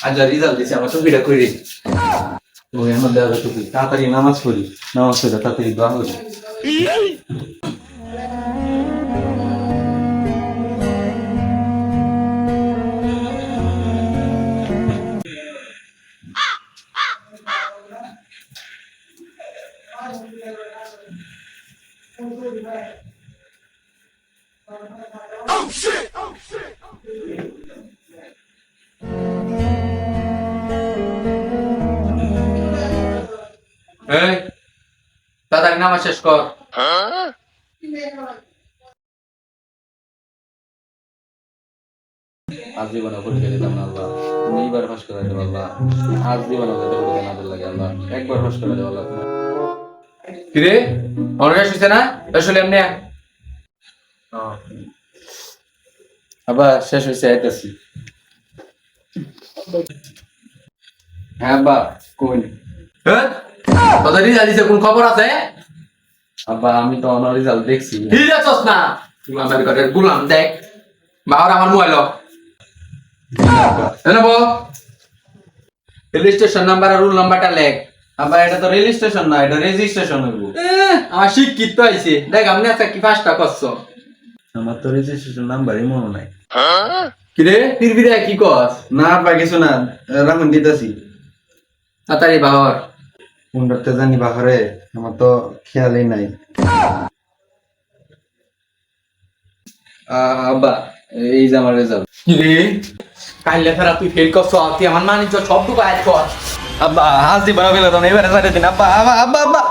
আজ রেজাল্ট দিছে আমার টুপিটা কইরে ওই আমার দাদা টুপি তাড়াতাড়ি নামাজ পড়ি নামাজ পড়ে তাড়াতাড়ি দোয়া করি এই তাড়াতাড়ি নামাজ শেষ কর আজ জীবনে পরীক্ষা দিতাম না আল্লাহ তুমি এইবার ফাঁস করে দেবো আল্লাহ আজ জীবনে যেতে পরীক্ষা না দিলে লাগে আল্লাহ একবার ফাঁস করে দেবো আল্লাহ কিরে অনেক আসছে না আসলে এমনি আবার শেষ হয়েছে আইতাছি হ্যাঁ বা কোন তোদের রেজাল্ট দিছে কোন খবর আছে আব্বা আমি তো আমার রেজাল্ট দেখছি ঠিক আছস না আমার ঘরে গুলাম দেখ বাবার আমার মোবাইল নেব রেল স্টেশন নাম্বার আর রুল নাম্বারটা লেখ আব্বা এটা তো রেল স্টেশন না এটা রেজিস্ট্রেশন হইব আমার শিক্ষিত হইছে দেখ আপনি আজকে কি ফাস্টটা করছো আমার তো রেজিস্ট্রেশন নাম্বারই মনে নাই কি রে ফিরবিরে কি কস না আব্বা কিছু না রাখুন দিতাছি তাড়াতাড়ি বাহর কোনটাতে জানি বাহরে আমার তো খেয়ালই নাই আব্বা এই যে আমার রেজাল্ট রে কাইলে ফেরা তুই ফেল করছ তুই আমার মানিজ্য সব টুকু আয় কর আব্বা আজ দিবা ফেলে দাও এবারে সাইডে দিন আব্বা আব্বা আব্বা আব্বা